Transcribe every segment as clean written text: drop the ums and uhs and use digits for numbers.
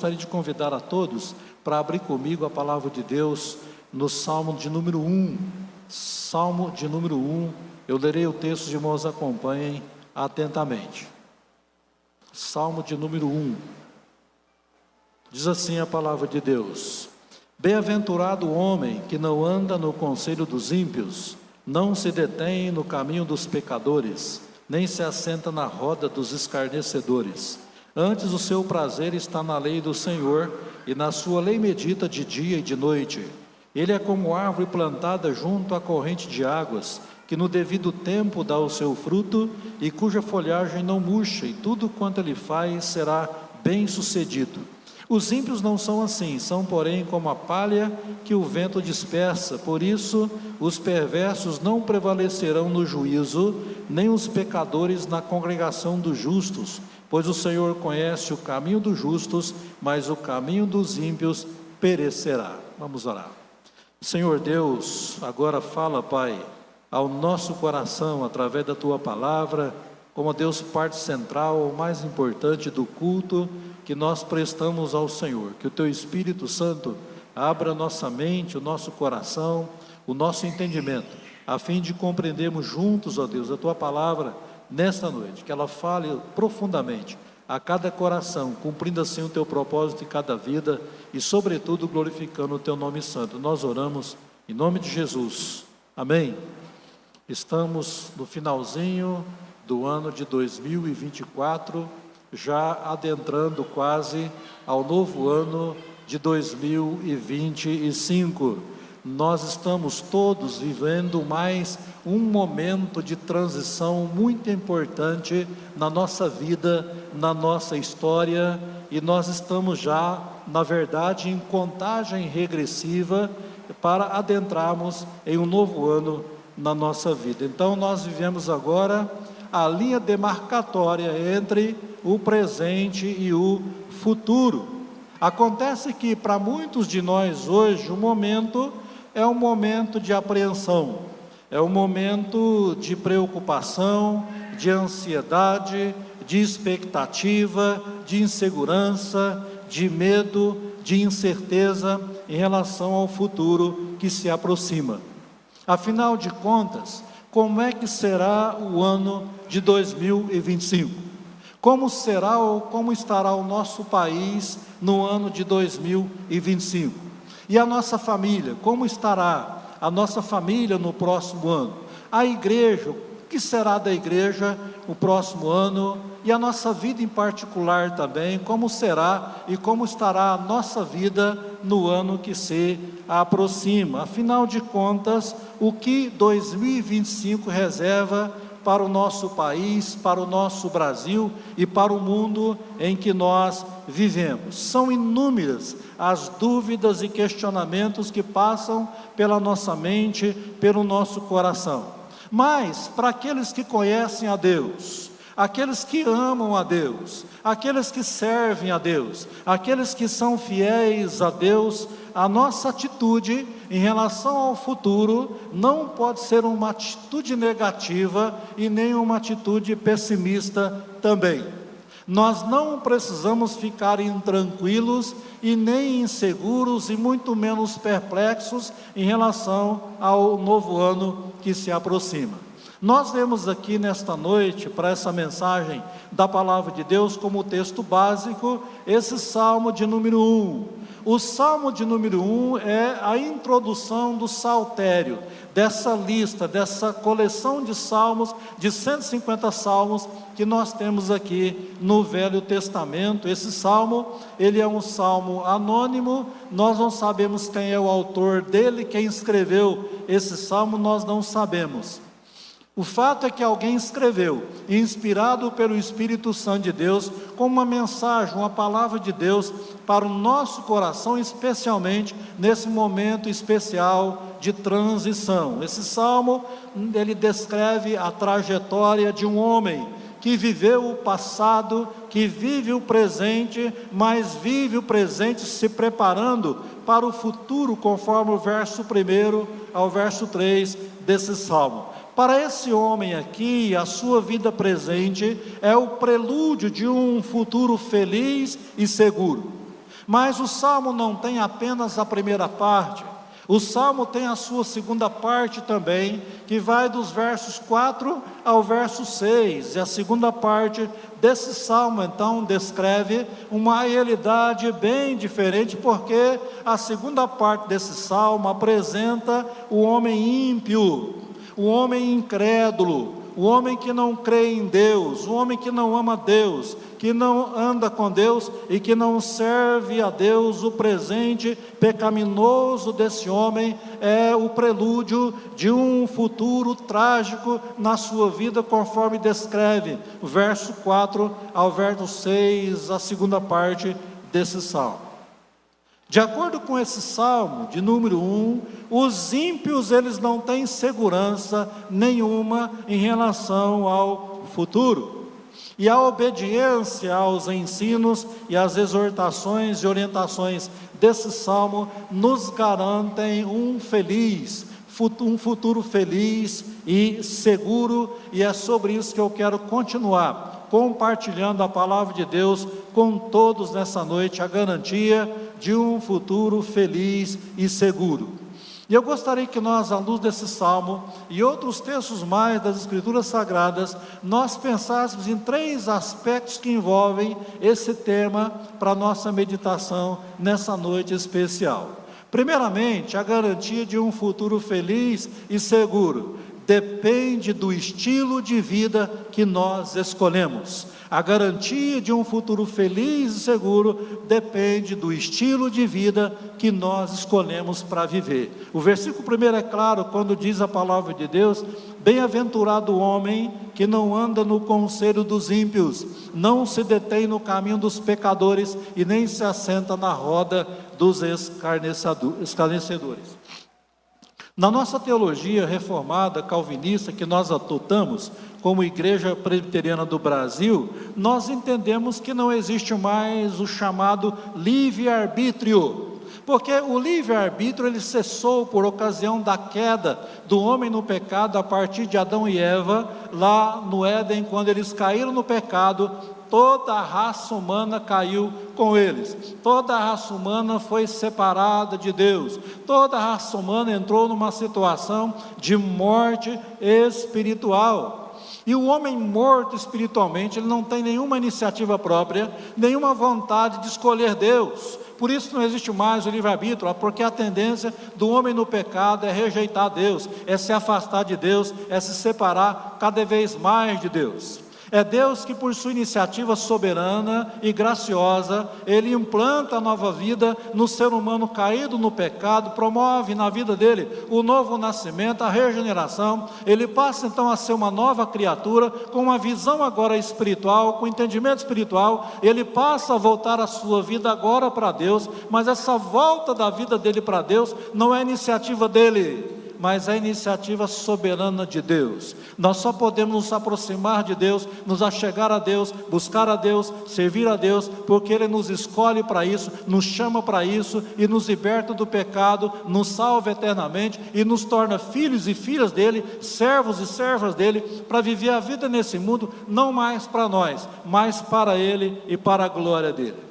gostaria de convidar a todos para abrir comigo a palavra de Deus no Salmo de número 1. Salmo de número 1, eu lerei o texto, os irmãos acompanhem atentamente. Salmo de número 1. Diz assim a palavra de Deus: Bem-aventurado o homem que não anda no conselho dos ímpios, não se detém no caminho dos pecadores, nem se assenta na roda dos escarnecedores. Antes o seu prazer está na lei do Senhor, e na sua lei medita de dia e de noite. Ele é como árvore plantada junto à corrente de águas, que no devido tempo dá o seu fruto, e cuja folhagem não murcha, e tudo quanto ele faz será bem sucedido. Os ímpios não são assim, são porém como a palha que o vento dispersa. Por isso os perversos não prevalecerão no juízo, nem os pecadores na congregação dos justos. Pois o Senhor conhece o caminho dos justos, mas o caminho dos ímpios perecerá. Vamos orar. Senhor Deus, agora fala, Pai, ao nosso coração, através da Tua palavra, como Deus, parte central, o mais importante do culto que nós prestamos ao Senhor. Que o Teu Espírito Santo abra nossa mente, o nosso coração, o nosso entendimento, a fim de compreendermos juntos, ó Deus, a Tua palavra nesta noite, que ela fale profundamente a cada coração, cumprindo assim o Teu propósito em cada vida e, sobretudo, glorificando o Teu nome santo. Nós oramos em nome de Jesus. Amém. Estamos no finalzinho do ano de 2024, já adentrando quase ao novo ano de 2025. Nós estamos todos vivendo mais um momento de transição muito importante na nossa vida, na nossa história, e nós estamos já, na verdade, em contagem regressiva para adentrarmos em um novo ano na nossa vida. Então nós vivemos agora a linha demarcatória entre o presente e o futuro. Acontece que para muitos de nós hoje o momento é um momento de apreensão, é um momento de preocupação, de ansiedade, de expectativa, de insegurança, de medo, de incerteza em relação ao futuro que se aproxima. Afinal de contas, como é que será o ano de 2025? Como será ou como estará o nosso país no ano de 2025? E a nossa família, como estará a nossa família no próximo ano? A igreja, o que será da igreja no próximo ano? E a nossa vida em particular também, como será e como estará a nossa vida no ano que se aproxima? Afinal de contas, o que 2025 reserva para o nosso país, para o nosso Brasil e para o mundo em que nós vivemos? São inúmeras as dúvidas e questionamentos que passam pela nossa mente, pelo nosso coração. Mas, para aqueles que conhecem a Deus, aqueles que amam a Deus, aqueles que servem a Deus, aqueles que são fiéis a Deus, a nossa atitude em relação ao futuro não pode ser uma atitude negativa e nem uma atitude pessimista também. Nós não precisamos ficar intranquilos e nem inseguros e muito menos perplexos em relação ao novo ano que se aproxima. Nós vemos aqui nesta noite, para essa mensagem da palavra de Deus, como texto básico, esse Salmo de número 1. O Salmo de número 1 é a introdução do saltério, dessa lista, dessa coleção de salmos, de 150 salmos que nós temos aqui no Velho Testamento. Esse salmo, ele é um salmo anônimo, nós não sabemos quem é o autor dele, quem escreveu esse salmo, nós não sabemos. O fato é que alguém escreveu, inspirado pelo Espírito Santo de Deus, com uma mensagem, uma palavra de Deus para o nosso coração, especialmente nesse momento especial de transição. Esse salmo, ele descreve a trajetória de um homem que viveu o passado, que vive o presente, mas vive o presente se preparando para o futuro, conforme o verso 1 ao verso 3 desse salmo. Para esse homem aqui, a sua vida presente é o prelúdio de um futuro feliz e seguro. Mas o Salmo não tem apenas a primeira parte, o Salmo tem a sua segunda parte também, que vai dos versos 4 ao verso 6, e a segunda parte desse Salmo, então, descreve uma realidade bem diferente, porque a segunda parte desse Salmo apresenta o homem ímpio, o homem incrédulo, o homem que não crê em Deus, o homem que não ama Deus, que não anda com Deus e que não serve a Deus. O presente pecaminoso desse homem é o prelúdio de um futuro trágico na sua vida, conforme descreve o verso 4 ao verso 6, a segunda parte desse salmo. De acordo com esse salmo, de número 1, os ímpios, eles não têm segurança nenhuma em relação ao futuro. E a obediência aos ensinos e às exortações e orientações desse salmo nos garantem um futuro feliz e seguro, e é sobre isso que eu quero continuar compartilhando a palavra de Deus com todos nessa noite, a garantia de um futuro feliz e seguro. E eu gostaria que nós, à luz desse salmo e outros textos mais das Escrituras Sagradas, nós pensássemos em 3 aspectos que envolvem esse tema para a nossa meditação nessa noite especial. Primeiramente, a garantia de um futuro feliz e seguro depende do estilo de vida que nós escolhemos. A garantia de um futuro feliz e seguro depende do estilo de vida que nós escolhemos para viver. O versículo 1 é claro, quando diz a palavra de Deus: bem-aventurado o homem que não anda no conselho dos ímpios, não se detém no caminho dos pecadores e nem se assenta na roda dos escarnecedores. Na nossa teologia reformada, calvinista, que nós adotamos como Igreja Presbiteriana do Brasil, nós entendemos que não existe mais o chamado livre-arbítrio, porque o livre-arbítrio ele cessou por ocasião da queda do homem no pecado, a partir de Adão e Eva, lá no Éden, quando eles caíram no pecado. Toda a raça humana caiu com eles, toda a raça humana foi separada de Deus, toda a raça humana entrou numa situação de morte espiritual. E o homem morto espiritualmente, ele não tem nenhuma iniciativa própria, nenhuma vontade de escolher Deus. Por isso não existe mais o livre-arbítrio, porque a tendência do homem no pecado é rejeitar Deus, é se afastar de Deus, é se separar cada vez mais de Deus. É Deus que, por sua iniciativa soberana e graciosa, Ele implanta a nova vida no ser humano caído no pecado, promove na vida dele o novo nascimento, a regeneração. Ele passa então a ser uma nova criatura, com uma visão agora espiritual, com entendimento espiritual. Ele passa a voltar a sua vida agora para Deus, mas essa volta da vida dele para Deus não é iniciativa dele, mas a iniciativa soberana de Deus. Nós só podemos nos aproximar de Deus, nos achegar a Deus, buscar a Deus, servir a Deus, porque Ele nos escolhe para isso, nos chama para isso, e nos liberta do pecado, nos salva eternamente, e nos torna filhos e filhas dEle, servos e servas dEle, para viver a vida nesse mundo, não mais para nós, mas para Ele e para a glória dEle.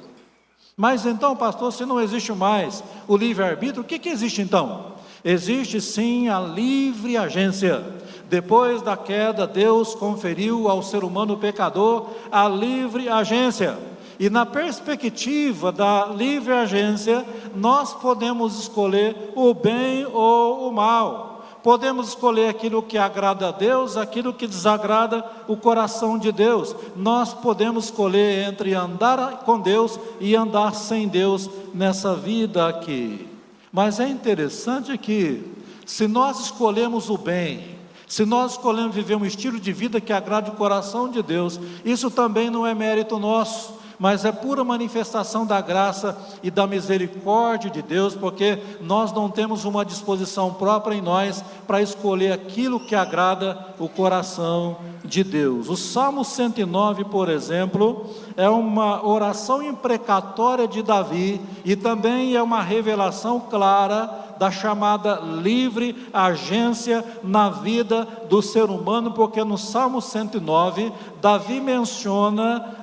Mas então, pastor, se não existe mais o livre-arbítrio, o que existe então? Existe sim a livre agência. Depois da queda, Deus conferiu ao ser humano pecador a livre agência. E na perspectiva da livre agência, nós podemos escolher o bem ou o mal. Podemos escolher aquilo que agrada a Deus, aquilo que desagrada o coração de Deus. Nós podemos escolher entre andar com Deus e andar sem Deus nessa vida aqui. Mas é interessante que, se nós escolhemos o bem, se nós escolhemos viver um estilo de vida que agrade o coração de Deus, isso também não é mérito nosso, mas é pura manifestação da graça e da misericórdia de Deus, porque nós não temos uma disposição própria em nós para escolher aquilo que agrada o coração de Deus. O Salmo 109, por exemplo, é uma oração imprecatória de Davi, e também é uma revelação clara da chamada livre agência na vida do ser humano, porque no Salmo 109, Davi menciona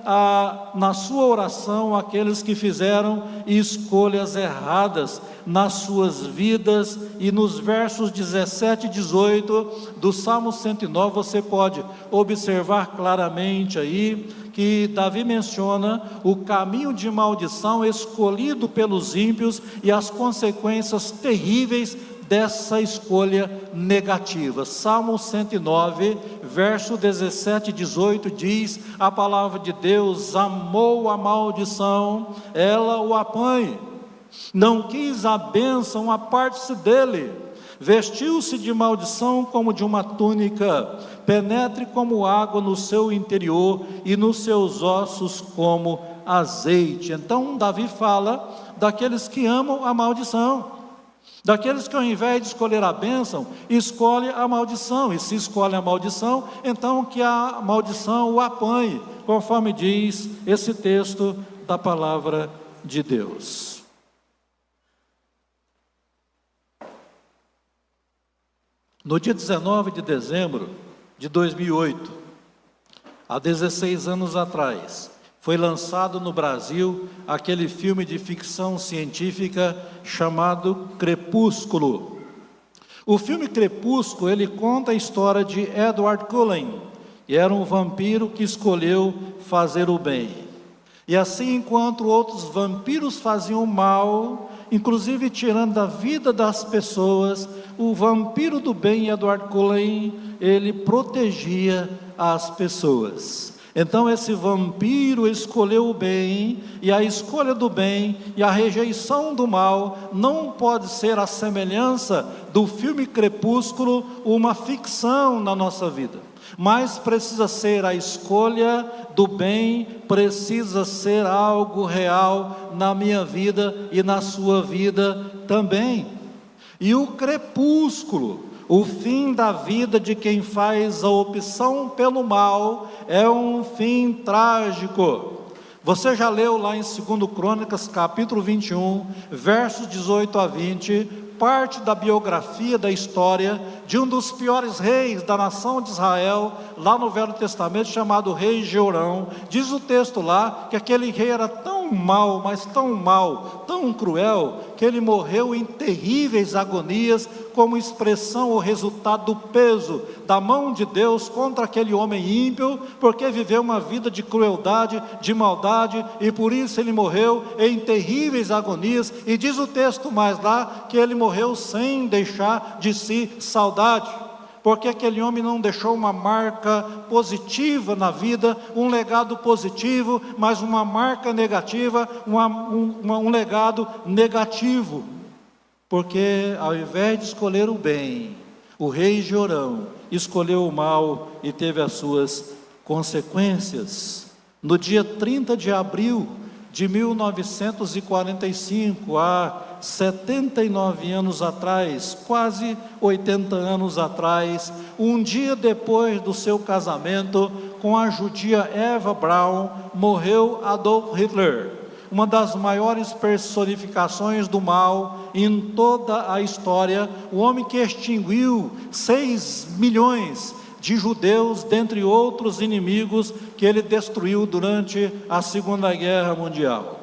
na sua oração aqueles que fizeram escolhas erradas nas suas vidas, e nos versos 17 e 18 do Salmo 109 você pode observar claramente aí que Davi menciona o caminho de maldição escolhido pelos ímpios e as consequências terríveis dessa escolha negativa. Salmo 109, verso 17 e 18 diz a palavra de Deus: amou a maldição, ela o apanhe, não quis a bênção, aparte-se dele, vestiu-se de maldição como de uma túnica, penetre como água no seu interior e nos seus ossos como azeite. Então Davi fala daqueles que amam a maldição, daqueles que ao invés de escolher a bênção, escolhe a maldição, e se escolhe a maldição, então que a maldição o apanhe, conforme diz esse texto da palavra de Deus. No dia 19 de dezembro de 2008, há 16 anos atrás, foi lançado no Brasil aquele filme de ficção científica chamado Crepúsculo. O filme Crepúsculo, ele conta a história de Edward Cullen, que era um vampiro que escolheu fazer o bem. E assim, enquanto outros vampiros faziam mal, inclusive tirando a vida das pessoas, o vampiro do bem, Edward Cullen, ele protegia as pessoas. Então esse vampiro escolheu o bem, e a escolha do bem e a rejeição do mal não pode ser a semelhança do filme Crepúsculo, uma ficção na nossa vida, mas precisa ser a escolha do bem, precisa ser algo real na minha vida e na sua vida também. E o crepúsculo, o fim da vida de quem faz a opção pelo mal, é um fim trágico. Você já leu lá em 2 Crônicas, capítulo 21, versos 18 a 20, parte da biografia, da história de um dos piores reis da nação de Israel, lá no Velho Testamento, chamado rei Jeorão. Diz o texto lá que aquele rei era tão mau, mas tão mau, tão cruel, que ele morreu em terríveis agonias, como expressão ou resultado do peso da mão de Deus contra aquele homem ímpio, porque viveu uma vida de crueldade, de maldade, e por isso ele morreu em terríveis agonias. E diz o texto mais lá, que ele morreu sem deixar de si saudade, porque aquele homem não deixou uma marca positiva na vida, um legado positivo, mas uma marca negativa, um legado negativo, porque ao invés de escolher o bem, o rei Jeorão escolheu o mal e teve as suas consequências. No dia 30 de abril de 1945, há 79 anos atrás, quase 80 anos atrás, um dia depois do seu casamento com a judia Eva Braun, morreu Adolf Hitler, uma das maiores personificações do mal em toda a história, o homem que extinguiu 6 milhões de judeus, dentre outros inimigos que ele destruiu durante a Segunda Guerra Mundial.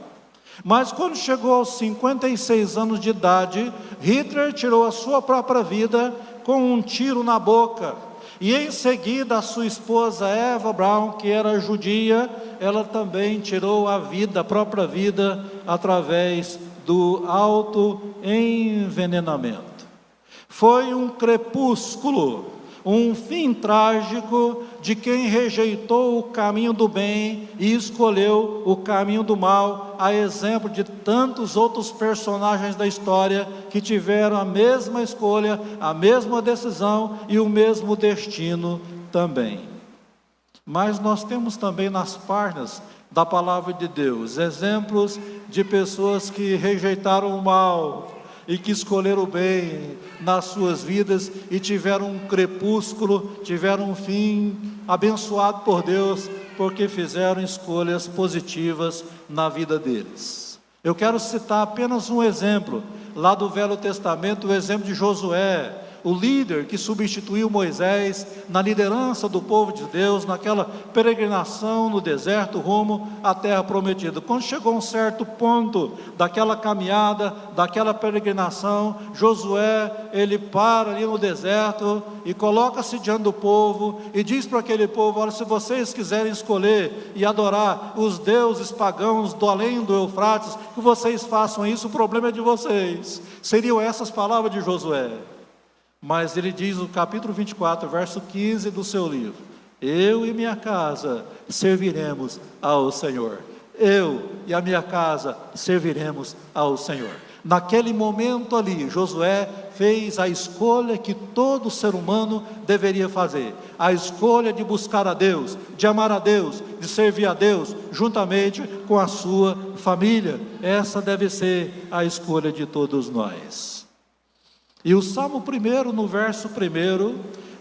Mas quando chegou aos 56 anos de idade, Hitler tirou a sua própria vida com um tiro na boca. E em seguida a sua esposa Eva Braun, que era judia, ela também tirou a própria vida, através do autoenvenenamento. Foi um crepúsculo, um fim trágico de quem rejeitou o caminho do bem e escolheu o caminho do mal, a exemplo de tantos outros personagens da história que tiveram a mesma escolha, a mesma decisão e o mesmo destino também. Mas nós temos também nas páginas da palavra de Deus exemplos de pessoas que rejeitaram o mal e que escolheram o bem nas suas vidas e tiveram um crepúsculo, tiveram um fim abençoado por Deus, porque fizeram escolhas positivas na vida deles. Eu quero citar apenas um exemplo, lá do Velho Testamento, o exemplo de Josué, o líder que substituiu Moisés na liderança do povo de Deus, naquela peregrinação no deserto rumo à terra prometida. Quando chegou a um certo ponto daquela caminhada, daquela peregrinação, Josué, ele para ali no deserto e coloca-se diante do povo e diz para aquele povo: olha, se vocês quiserem escolher e adorar os deuses pagãos do além do Eufrates, que vocês façam isso, o problema é de vocês. Seriam essas palavras de Josué. Mas ele diz no capítulo 24, verso 15 do seu livro: eu e minha casa serviremos ao Senhor. Eu e a minha casa serviremos ao Senhor. Naquele momento ali, Josué fez a escolha que todo ser humano deveria fazer: a escolha de buscar a Deus, de amar a Deus, de servir a Deus, juntamente com a sua família. Essa deve ser a escolha de todos nós. E o Salmo 1, no verso 1,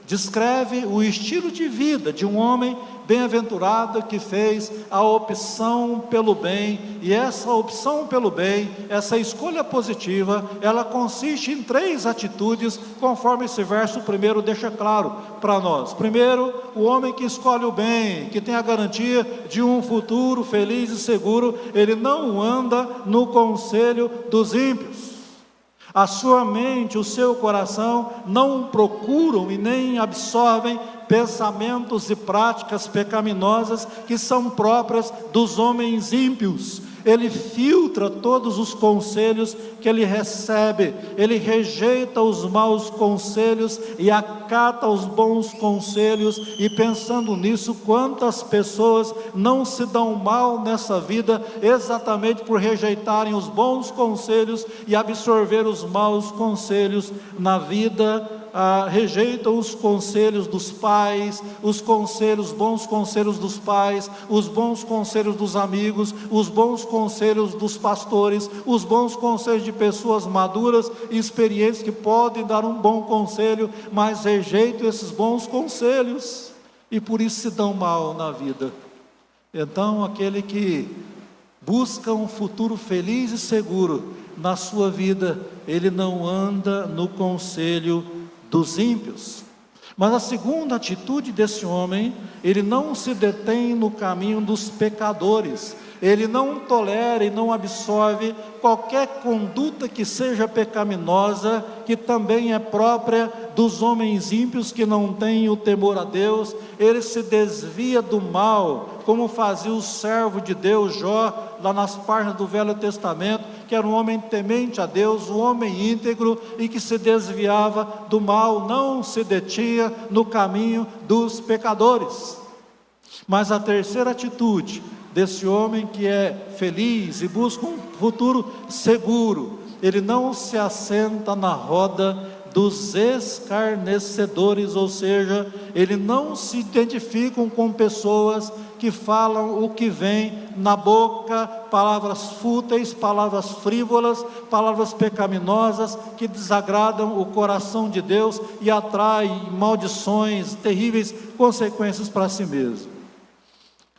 descreve o estilo de vida de um homem bem-aventurado que fez a opção pelo bem. E essa opção pelo bem, essa escolha positiva, ela consiste em 3 atitudes, conforme esse verso 1 deixa claro para nós. Primeiro, o homem que escolhe o bem, que tem a garantia de um futuro feliz e seguro, ele não anda no conselho dos ímpios. A sua mente, o seu coração não procuram e nem absorvem pensamentos e práticas pecaminosas que são próprias dos homens ímpios. Ele filtra todos os conselhos que ele recebe, ele rejeita os maus conselhos e acata os bons conselhos. E pensando nisso, quantas pessoas não se dão mal nessa vida exatamente por rejeitarem os bons conselhos e absorver os maus conselhos na vida. Rejeitam os conselhos dos pais, os bons conselhos dos pais, os bons conselhos dos amigos, os bons conselhos dos pastores, os bons conselhos de pessoas maduras e experientes que podem dar um bom conselho, mas rejeitam esses bons conselhos e por isso se dão mal na vida. Então, aquele que busca um futuro feliz e seguro na sua vida, ele não anda no conselho dos ímpios. Mas a segunda atitude desse homem, ele não se detém no caminho dos pecadores, ele não tolera e não absorve qualquer conduta que seja pecaminosa, que também é própria dos homens ímpios que não têm o temor a Deus. Ele se desvia do mal, como fazia o servo de Deus Jó, lá nas páginas do Velho Testamento, que era um homem temente a Deus, um homem íntegro e que se desviava do mal, não se detinha no caminho dos pecadores. Mas a terceira atitude desse homem que é feliz e busca um futuro seguro, ele não se assenta na roda dos escarnecedores, ou seja, ele não se identifica com pessoas que falam o que vem na boca, palavras fúteis, palavras frívolas, palavras pecaminosas que desagradam o coração de Deus e atraem maldições, terríveis consequências para si mesmo.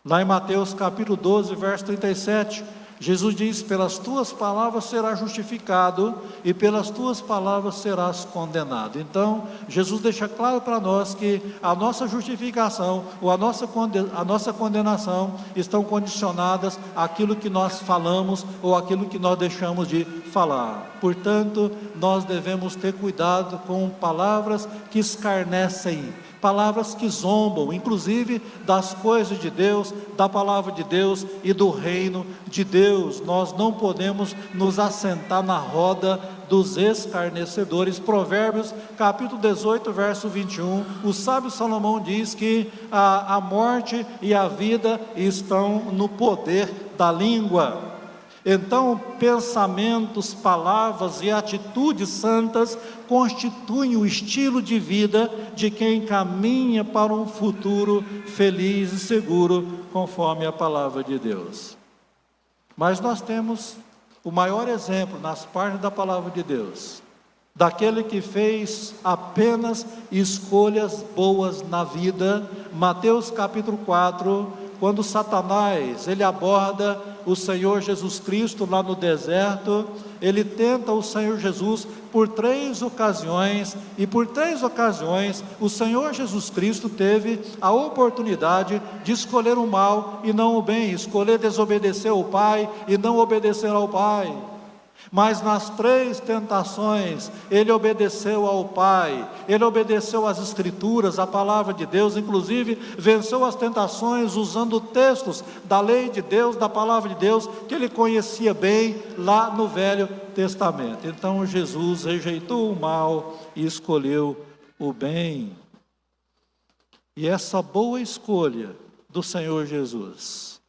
Lá em Mateus capítulo 12, verso 37, Jesus diz: pelas tuas palavras serás justificado e pelas tuas palavras serás condenado. Então, Jesus deixa claro para nós que a nossa justificação ou a nossa condenação estão condicionadas àquilo que nós falamos ou àquilo que nós deixamos de falar. Portanto, nós devemos ter cuidado com palavras que escarnecem, palavras que zombam, inclusive das coisas de Deus, da palavra de Deus e do reino de Deus. Nós não podemos nos assentar na roda dos escarnecedores. Provérbios capítulo 18, verso 21, o sábio Salomão diz que a morte e a vida estão no poder da língua. Então, pensamentos, palavras e atitudes santas constituem o estilo de vida de quem caminha para um futuro feliz e seguro, conforme a palavra de Deus. Mas nós temos o maior exemplo nas páginas da palavra de Deus, daquele que fez apenas escolhas boas na vida. Mateus capítulo 4, quando Satanás, ele aborda o Senhor Jesus Cristo lá no deserto. Ele tenta o Senhor Jesus por 3 ocasiões, e por 3 ocasiões o Senhor Jesus Cristo teve a oportunidade de escolher o mal e não o bem, escolher desobedecer ao Pai e não obedecer ao Pai. Mas nas 3 tentações, ele obedeceu ao Pai, ele obedeceu às Escrituras, à palavra de Deus, inclusive venceu as tentações usando textos da lei de Deus, da palavra de Deus, que ele conhecia bem lá no Velho Testamento. Então Jesus rejeitou o mal e escolheu o bem. E essa boa escolha do Senhor Jesus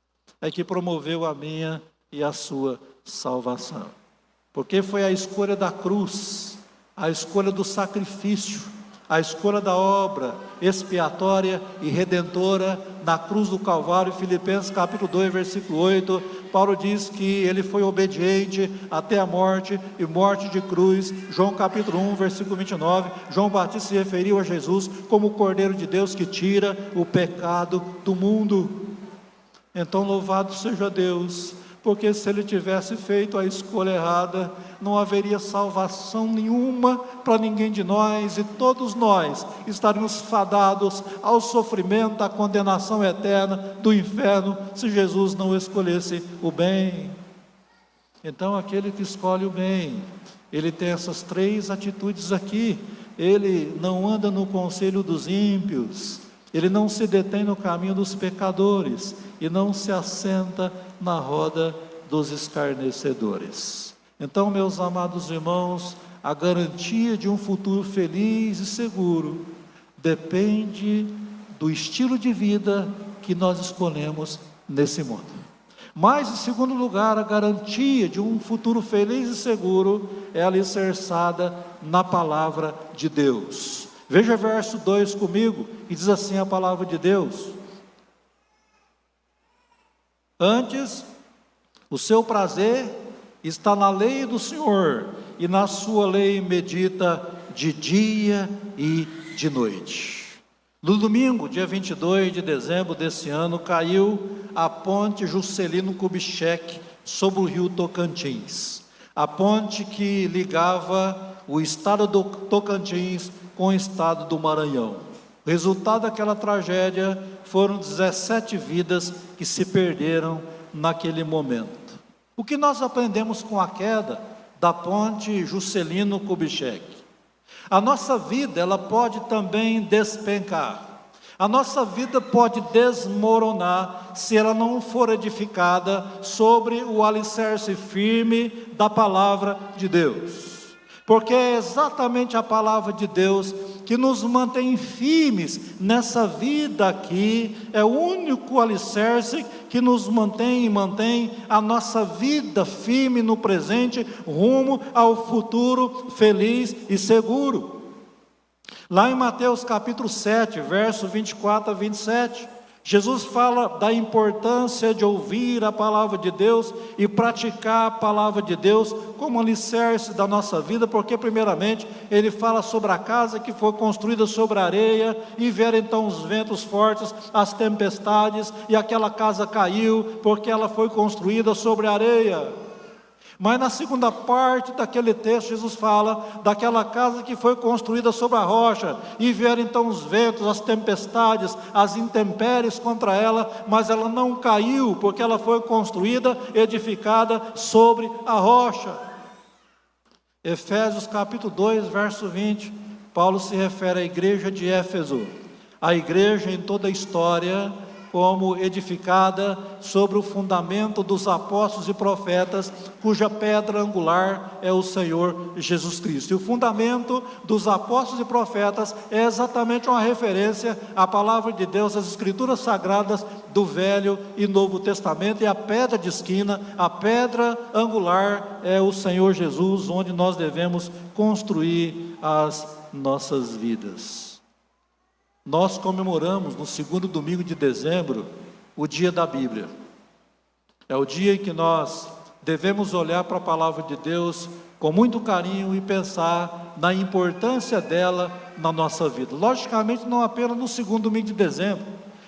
é que promoveu a minha e a sua salvação. Porque foi a escolha da cruz, a escolha do sacrifício, a escolha da obra expiatória e redentora na cruz do Calvário. Filipenses capítulo 2, versículo 8, Paulo diz que ele foi obediente até a morte, e morte de cruz. João capítulo 1, versículo 29, João Batista se referiu a Jesus como o Cordeiro de Deus que tira o pecado do mundo. Então louvado seja Deus, porque se ele tivesse feito a escolha errada, não haveria salvação nenhuma para ninguém de nós, e todos nós estaríamos fadados ao sofrimento, à condenação eterna do inferno, se Jesus não escolhesse o bem. Então aquele que escolhe o bem, ele tem essas 3 atitudes aqui. Ele não anda no conselho dos ímpios, ele não se detém no caminho dos pecadores, e não se assenta na roda dos escarnecedores. Então, meus amados irmãos, a garantia de um futuro feliz e seguro depende do estilo de vida que nós escolhemos nesse mundo. Mas, em segundo lugar, a garantia de um futuro feliz e seguro é alicerçada na palavra de Deus. Veja verso 2 comigo, e diz assim a palavra de Deus: antes, o seu prazer está na lei do Senhor, e na sua lei medita de dia e de noite. No domingo, dia 22 de dezembro desse ano, caiu a ponte Juscelino Kubitschek sobre o rio Tocantins. A ponte que ligava o estado do Tocantins com o estado do Maranhão. O resultado daquela tragédia foram 17 vidas que se perderam naquele momento. O que nós aprendemos com a queda da ponte Juscelino Kubitschek? A nossa vida, ela pode também despencar. A nossa vida pode desmoronar se ela não for edificada sobre o alicerce firme da palavra de Deus. Porque é exatamente a palavra de Deus que nos mantém firmes nessa vida aqui, é o único alicerce que nos mantém e mantém a nossa vida firme no presente, rumo ao futuro feliz e seguro. Lá em Mateus capítulo 7, verso 24 a 27, Jesus fala da importância de ouvir a palavra de Deus e praticar a palavra de Deus como alicerce da nossa vida, porque primeiramente ele fala sobre a casa que foi construída sobre a areia, e vieram então os ventos fortes, as tempestades, e aquela casa caiu, porque ela foi construída sobre a areia. Mas na segunda parte daquele texto, Jesus fala daquela casa que foi construída sobre a rocha, e vieram então os ventos, as tempestades, as intempéries contra ela, mas ela não caiu, porque ela foi construída, edificada sobre a rocha. Efésios capítulo 2, verso 20, Paulo se refere à igreja de Éfeso, a igreja em toda a história, como edificada sobre o fundamento dos apóstolos e profetas, cuja pedra angular é o Senhor Jesus Cristo. E o fundamento dos apóstolos e profetas é exatamente uma referência à palavra de Deus, às escrituras sagradas do Velho e Novo Testamento, e a pedra de esquina, a pedra angular é o Senhor Jesus, onde nós devemos construir as nossas vidas. Nós comemoramos no segundo domingo de dezembro o dia da Bíblia. É o dia em que nós devemos olhar para a palavra de Deus com muito carinho e pensar na importância dela na nossa vida. Logicamente, não apenas no segundo domingo de dezembro,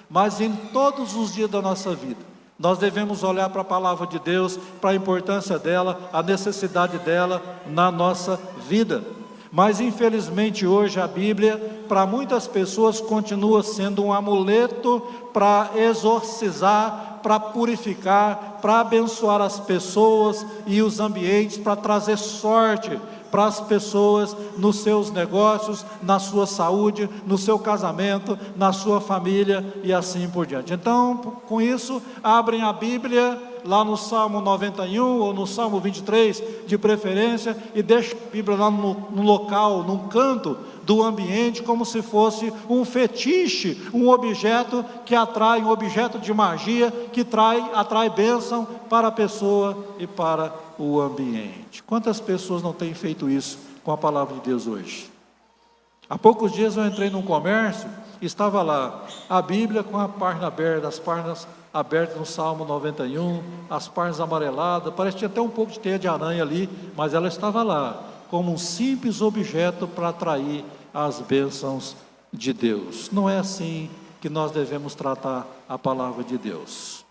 mas em todos os dias da nossa vida. Nós devemos olhar para a palavra de Deus, para a importância dela, a necessidade dela na nossa vida. Mas infelizmente hoje a Bíblia, para muitas pessoas, continua sendo um amuleto para exorcizar, para purificar, para abençoar as pessoas e os ambientes, para trazer sorte para as pessoas nos seus negócios, na sua saúde, no seu casamento, na sua família e assim por diante. Então, com isso, abrem a Bíblia lá no Salmo 91 ou no Salmo 23, de preferência, e deixam a Bíblia lá no local, num canto do ambiente, como se fosse um fetiche, um objeto que atrai, um objeto de magia, que atrai bênção para a pessoa e para o ambiente. Quantas pessoas não têm feito isso com a palavra de Deus hoje? Há poucos dias eu entrei num comércio, estava lá a Bíblia com a página aberta, as páginas abertas no Salmo 91, as páginas amareladas, parece que tinha até um pouco de teia de aranha ali, mas ela estava lá, como um simples objeto para atrair as bênçãos de Deus. Não é assim que nós devemos tratar a palavra de Deus.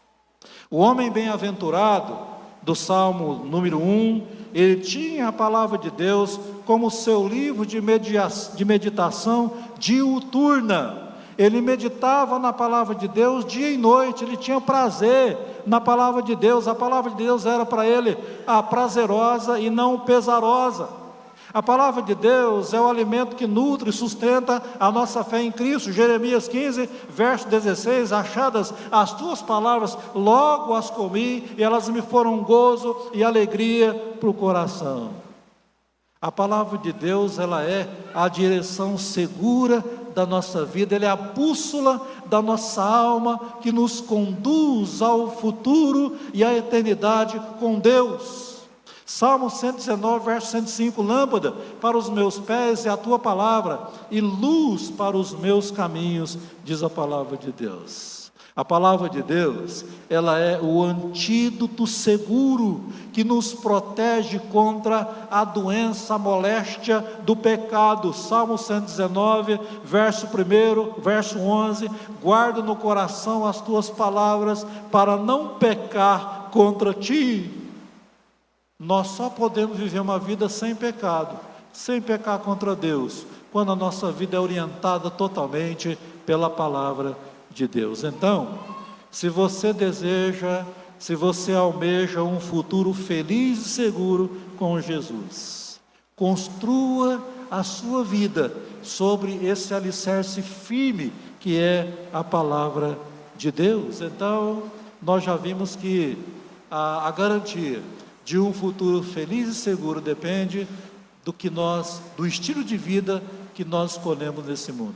O homem bem-aventurado, do Salmo número 1, ele tinha a palavra de Deus como seu livro de meditação diuturna. Ele meditava na palavra de Deus dia e noite, ele tinha prazer na palavra de Deus. A palavra de Deus era para ele a prazerosa e não pesarosa. A palavra de Deus é o alimento que nutre e sustenta a nossa fé em Cristo. Jeremias 15, verso 16, achadas as tuas palavras, logo as comi, e elas me foram gozo e alegria para o coração. A palavra de Deus, ela é a direção segura da nossa vida, ela é a bússola da nossa alma, que nos conduz ao futuro e à eternidade com Deus. Salmo 119, verso 105, lâmpada para os meus pés é a tua palavra, e luz para os meus caminhos, diz a palavra de Deus. A palavra de Deus, ela é o antídoto seguro, que nos protege contra a doença, a moléstia do pecado. Salmo 119, verso 1, verso 11, guarda no coração as tuas palavras, para não pecar contra ti. Nós só podemos viver uma vida sem pecado, sem pecar contra Deus, quando a nossa vida é orientada totalmente pela palavra de Deus. Então, se você deseja, se você almeja um futuro feliz e seguro com Jesus, construa a sua vida sobre esse alicerce firme que é a palavra de Deus. Então, nós já vimos que a garantia de um futuro feliz e seguro depende do estilo de vida que nós escolhemos nesse mundo.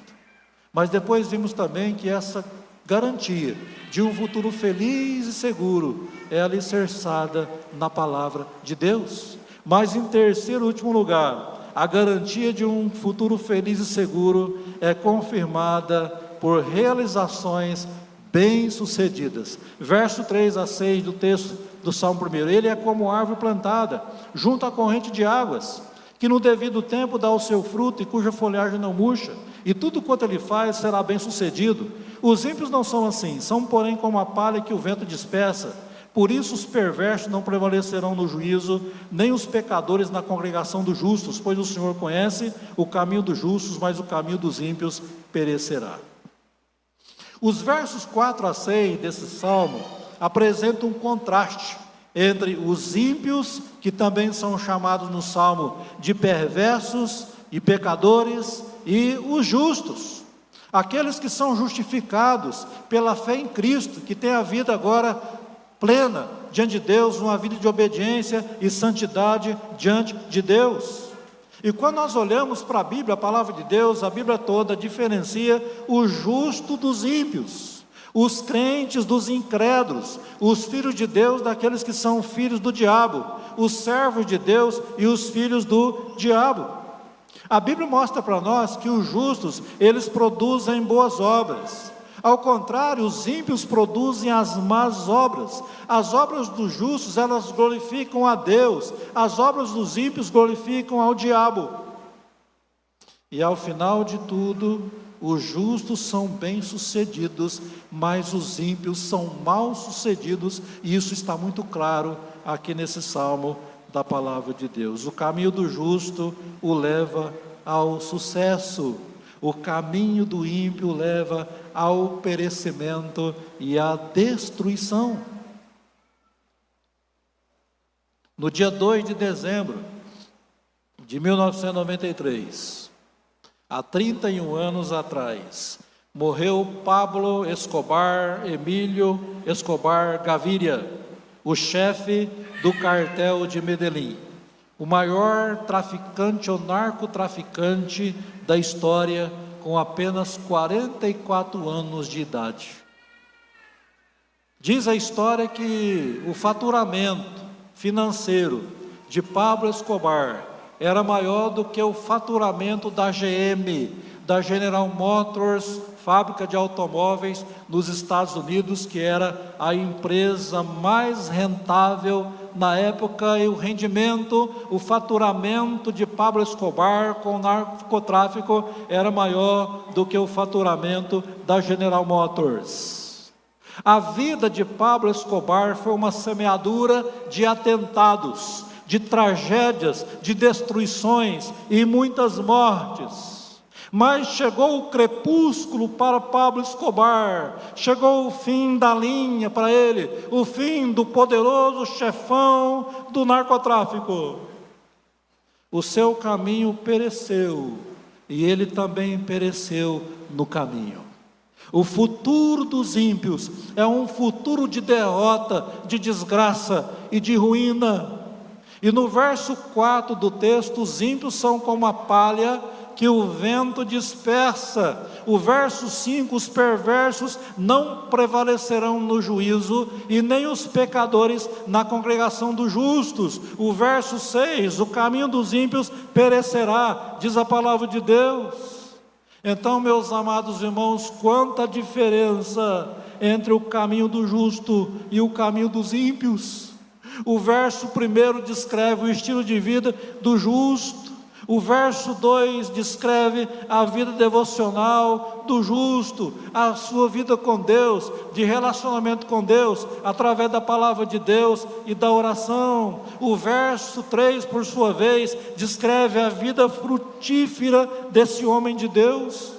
Mas depois vimos também que essa garantia de um futuro feliz e seguro é alicerçada na palavra de Deus. Mas em terceiro e último lugar, a garantia de um futuro feliz e seguro é confirmada por realizações bem-sucedidas. Verso 3 a 6 do texto do Salmo 1, ele é como árvore plantada junto à corrente de águas, que no devido tempo dá o seu fruto e cuja folhagem não murcha, e tudo quanto ele faz será bem-sucedido. Os ímpios não são assim, são porém como a palha que o vento dispersa. Por isso os perversos não prevalecerão no juízo, nem os pecadores na congregação dos justos, pois o Senhor conhece o caminho dos justos, mas o caminho dos ímpios perecerá. Os versos 4 a 6 desse salmo apresentam um contraste entre os ímpios, que também são chamados no salmo de perversos e pecadores, e os justos, aqueles que são justificados pela fé em Cristo, que tem a vida agora plena diante de Deus, uma vida de obediência e santidade diante de Deus. E quando nós olhamos para a Bíblia, a palavra de Deus, a Bíblia toda diferencia o justo dos ímpios, os crentes dos incrédulos, os filhos de Deus daqueles que são filhos do diabo, os servos de Deus e os filhos do diabo. A Bíblia mostra para nós que os justos, eles produzem boas obras. Ao contrário, os ímpios produzem as más obras. As obras dos justos, elas glorificam a Deus. As obras dos ímpios glorificam ao diabo. E ao final de tudo, os justos são bem-sucedidos, mas os ímpios são mal-sucedidos, e isso está muito claro aqui nesse salmo da palavra de Deus. O caminho do justo o leva ao sucesso, o caminho do ímpio leva ao perecimento e à destruição. No dia 2 de dezembro de 1993, há 31 anos atrás, morreu Pablo Escobar Emílio Escobar Gaviria, o chefe do cartel de Medellín, o maior traficante ou narcotraficante da história, com apenas 44 anos de idade. Diz a história que o faturamento financeiro de Pablo Escobar era maior do que o faturamento da GM, da General Motors, fábrica de automóveis nos Estados Unidos, que era a empresa mais rentável na época, e o rendimento, o faturamento de Pablo Escobar com o narcotráfico era maior do que o faturamento da General Motors. A vida de Pablo Escobar foi uma semeadura de atentados, de tragédias, de destruições e muitas mortes. Mas chegou o crepúsculo para Pablo Escobar, chegou o fim da linha para ele, o fim do poderoso chefão do narcotráfico. O seu caminho pereceu, e ele também pereceu no caminho. O futuro dos ímpios é um futuro de derrota, de desgraça e de ruína. E no verso 4 do texto, os ímpios são como a palha que o vento dispersa. O verso 5, os perversos não prevalecerão no juízo, e nem os pecadores na congregação dos justos. O verso 6, o caminho dos ímpios perecerá, diz a palavra de Deus. Então, meus amados irmãos, quanta diferença entre o caminho do justo e o caminho dos ímpios. O verso 1 descreve o estilo de vida do justo. O verso 2 descreve a vida devocional do justo, a sua vida com Deus, de relacionamento com Deus, através da palavra de Deus e da oração. O verso 3, por sua vez, descreve a vida frutífera desse homem de Deus.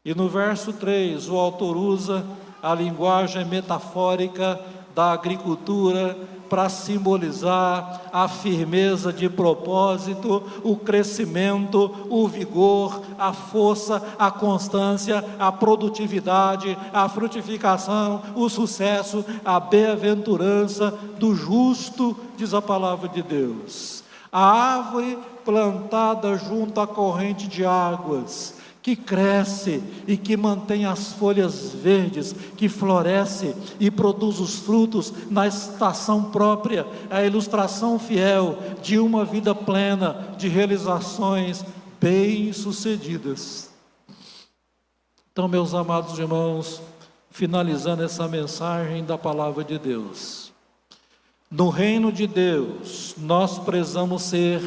E no verso 3, o autor usa a linguagem metafórica da agricultura para simbolizar a firmeza de propósito, o crescimento, o vigor, a força, a constância, a produtividade, a frutificação, o sucesso, a bem-aventurança do justo, diz a palavra de Deus. A árvore plantada junto à corrente de águas, que cresce e que mantém as folhas verdes, que floresce e produz os frutos na estação própria, é a ilustração fiel de uma vida plena, de realizações bem-sucedidas. Então, meus amados irmãos, finalizando essa mensagem da palavra de Deus, no reino de Deus, nós precisamos ser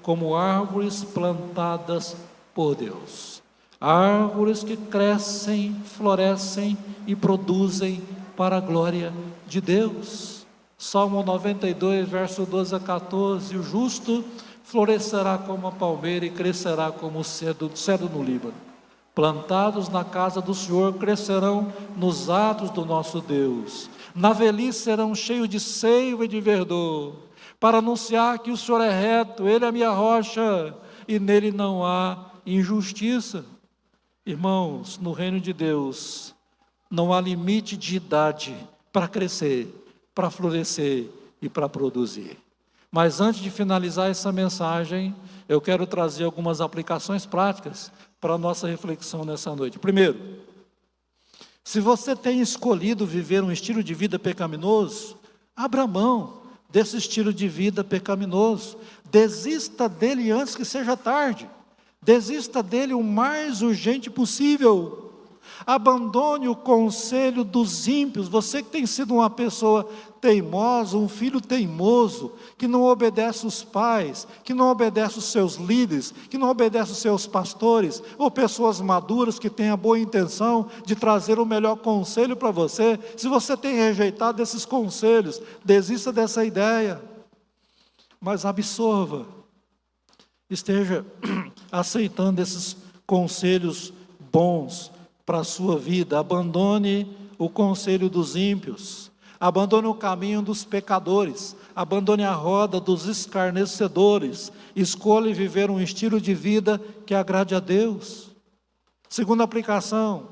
como árvores plantadas por Deus. Árvores que crescem, florescem e produzem para a glória de Deus. Salmo 92, verso 12 a 14, o justo florescerá como a palmeira e crescerá como o cedro no Líbano. Plantados na casa do Senhor, crescerão nos atos do nosso Deus. Na velhice serão cheios de seiva e de verdor, para anunciar que o Senhor é reto, Ele é a minha rocha, e nele não há injustiça. Irmãos, no reino de Deus, não há limite de idade para crescer, para florescer e para produzir. Mas antes de finalizar essa mensagem, eu quero trazer algumas aplicações práticas para a nossa reflexão nessa noite. Primeiro, se você tem escolhido viver um estilo de vida pecaminoso, abra mão desse estilo de vida pecaminoso. Desista dele antes que seja tarde. Desista dele o mais urgente possível. Abandone o conselho dos ímpios. Você que tem sido uma pessoa teimosa, um filho teimoso, que não obedece os pais, que não obedece os seus líderes, que não obedece os seus pastores, ou pessoas maduras que têm a boa intenção de trazer o melhor conselho para você. Se você tem rejeitado esses conselhos, desista dessa ideia, mas absorva, esteja aceitando esses conselhos bons para a sua vida. Abandone o conselho dos ímpios, abandone o caminho dos pecadores, abandone a roda dos escarnecedores, escolha viver um estilo de vida que agrade a Deus. Segunda aplicação: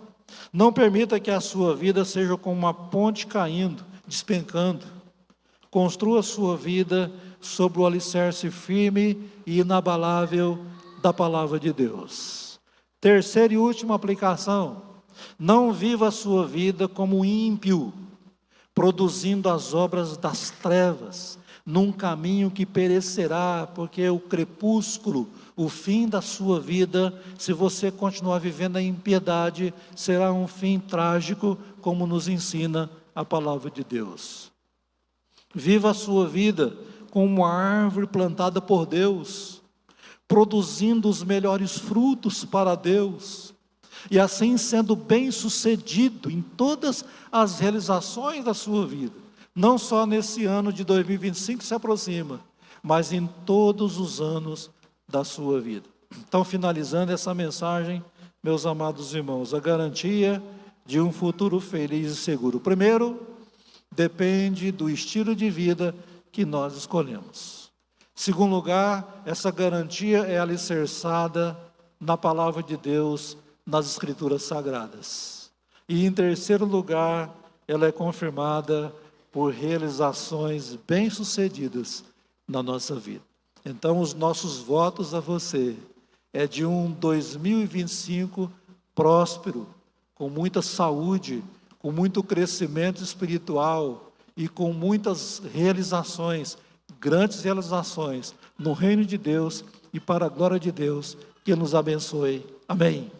não permita que a sua vida seja como uma ponte caindo, despencando. Construa a sua vida sobre o alicerce firme e inabalável da palavra de Deus. Terceira e última aplicação: não viva a sua vida como ímpio, produzindo as obras das trevas, num caminho que perecerá, porque o crepúsculo, o fim da sua vida, se você continuar vivendo a impiedade, será um fim trágico, como nos ensina a palavra de Deus. Viva a sua vida como uma árvore plantada por Deus, produzindo os melhores frutos para Deus, e assim sendo bem-sucedido em todas as realizações da sua vida, não só nesse ano de 2025 que se aproxima, mas em todos os anos da sua vida. Então, finalizando essa mensagem, meus amados irmãos, a garantia de um futuro feliz e seguro. Primeiro, depende do estilo de vida que nós escolhemos. Segundo lugar, essa garantia é alicerçada na palavra de Deus, nas Escrituras Sagradas. E em terceiro lugar, ela é confirmada por realizações bem-sucedidas na nossa vida. Então, os nossos votos a você é de um 2025 próspero, com muita saúde, com muito crescimento espiritual e com muitas realizações, grandes realizações no reino de Deus e para a glória de Deus, que nos abençoe. Amém.